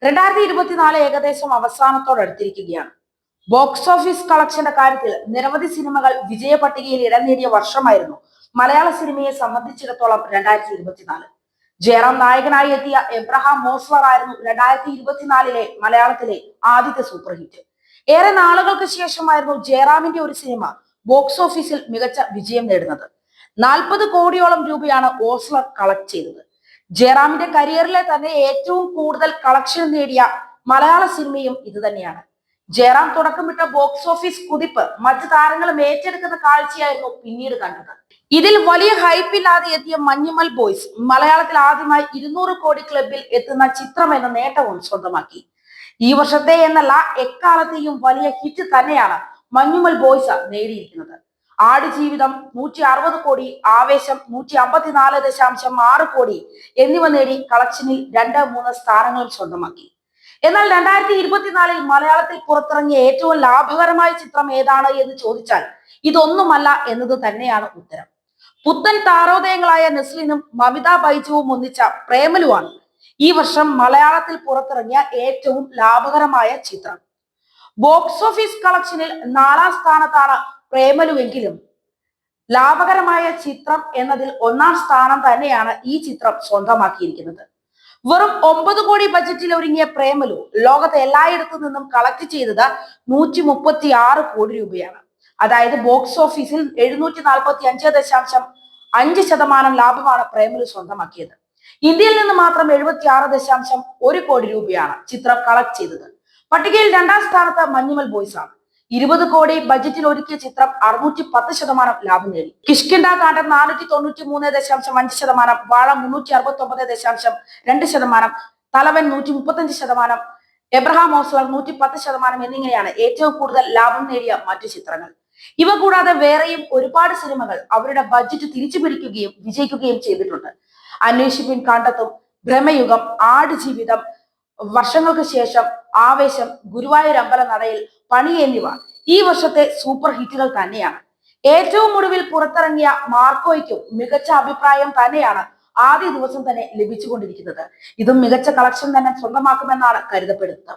2024 ഏകദേശം അവസാനത്തോടടുത്തിരിക്കുകയാണ്. Box office കളക്ഷന്റെ കാര്യത്തിൽ നിരവധി സിനിമകൾ വിജയ പട്ടികയിൽ ഇടം നേടിയ വർഷമായിരുന്നു മലയാള സിനിമയെ സംബന്ധിച്ചിടത്തോളം 2024. ജയറാം നായകനായി എത്തിയ എബ്രഹാം മോസ്ലർ ആയിരുന്നു 2024 മലയാളത്തിലെ ആദ്യത്തെ സൂപ്പർ ഹിറ്റ്. ഏറെ നാളുകൾക്ക് ശേഷമായിരുന്നു ജയറാമിന്റെ ഒരു സിനിമ ബോക്സ് ഓഫീസിൽ മികച്ച വിജയം നേടുന്നത്. 40 കോടിയോളം രൂപയാണ് ഓസ്ലർ കളക്ട് ചെയ്തത്. ജയറാമിന്റെ കരിയറിലെ തന്നെ ഏറ്റവും കൂടുതൽ കളക്ഷൻ നേടിയ മലയാള സിനിമയും ഇത് തന്നെയാണ്. ജയറാം തുടക്കമിട്ട ബോക്സ് ഓഫീസ് കുതിപ്പ് മറ്റു താരങ്ങളും ഏറ്റെടുക്കുന്ന കാഴ്ചയായിരുന്നു പിന്നീട് കണ്ടത്. ഇതിൽ വലിയ ഹൈപ്പില്ലാതെ എത്തിയ മഞ്ഞുമൽ ബോയ്സ് മലയാളത്തിൽ ആദ്യമായി 200 കോടി ക്ലബിൽ എത്തുന്ന ചിത്രം എന്ന നേട്ടവും സ്വന്തമാക്കി. ഈ വർഷത്തെ എന്നല്ല എക്കാലത്തെയും വലിയ ഹിറ്റ് തന്നെയാണ് മഞ്ഞുമൽ ബോയ്സ് നേടിയിരിക്കുന്നത്. ആടുജീവിതം 160 കോടി, ആവേശം 154.6 കോടി എന്നിവ നേടി കളക്ഷനിൽ 2-3 സ്ഥാനങ്ങളും സ്വന്തമാക്കി. എന്നാൽ 2024 മലയാളത്തിൽ പുറത്തിറങ്ങിയ ഏറ്റവും ലാഭകരമായ ചിത്രം ഏതാണ് എന്ന് ചോദിച്ചാൽ ഇതൊന്നുമല്ല എന്നത് തന്നെയാണ് ഉത്തരം. പുത്തൻ താരോദയങ്ങളായ നസ്ലിനും മമിത ബൈജുവും ഒന്നിച്ച പ്രേമലുവാണ് ഈ വർഷം മലയാളത്തിൽ പുറത്തിറങ്ങിയ ഏറ്റവും ലാഭകരമായ ചിത്രം. ബോക്സ് ഓഫീസ് കളക്ഷനിൽ 4ാം സ്ഥാനത്താണ് പ്രേമലുവെങ്കിലും ലാഭകരമായ ചിത്രം എന്നതിൽ 1ാം സ്ഥാനം തന്നെയാണ് ഈ ചിത്രം സ്വന്തമാക്കിയിരിക്കുന്നത്. വെറും 9 കോടി ബജറ്റിൽ ഒരുങ്ങിയ പ്രേമലു ലോകത്തെ എല്ലായിടത്തു നിന്നും കളക്ട് ചെയ്തത് 136 കോടി രൂപയാണ്. അതായത് ബോക്സ് ഓഫീസിൽ 745.5% ലാഭമാണ് പ്രേമലു സ്വന്തമാക്കിയത്. ഇന്ത്യയിൽ നിന്ന് മാത്രം 76.1 കോടി രൂപയാണ് ചിത്രം കളക്ട് ചെയ്തത്. പട്ടികയിൽ 2ാം സ്ഥാനത്ത് മഞ്ഞുമൽ ബോയ്സ് ആണ്. 20 കോടി ബജറ്റിൽ ഒരുക്കിയ ചിത്രം 610% ലാഭം നേടി. കിഷ്കിന്ദ കാണ്ഡം 493.5%, വാഴ 369.2%, തലവൻ 135%, എബ്രഹാം മോസ്ലർ 110% എന്നിങ്ങനെയാണ് ഏറ്റവും കൂടുതൽ ലാഭം നേടിയ മറ്റു ചിത്രങ്ങൾ. ഇവ കൂടാതെ വേറെയും ഒരുപാട് സിനിമകൾ അവരുടെ ബഡ്ജറ്റ് തിരിച്ചു പിടിക്കുകയും വിജയിക്കുകയും ചെയ്തിട്ടുണ്ട്. അന്വേഷിപ്പിൻ കണ്ടെത്തും, ഭ്രമയുഗം, ആടുജീവിതം, വർഷങ്ങൾക്ക് ശേഷം, ആവേശം, ഗുരുവായൂർ അമ്പല നടയിൽ, പണി എന്നിവ ഈ വർഷത്തെ സൂപ്പർ ഹിറ്റുകൾ തന്നെയാണ്. ഏറ്റവും ഒടുവിൽ പുറത്തിറങ്ങിയ മാർക്കോയ്ക്കും മികച്ച അഭിപ്രായം തന്നെയാണ് ആദ്യ ദിവസം തന്നെ ലഭിച്ചുകൊണ്ടിരിക്കുന്നത്. ഇതും മികച്ച കളക്ഷൻ തന്നെ സ്വന്തമാക്കുമെന്നാണ് കരുതപ്പെടുന്നത്.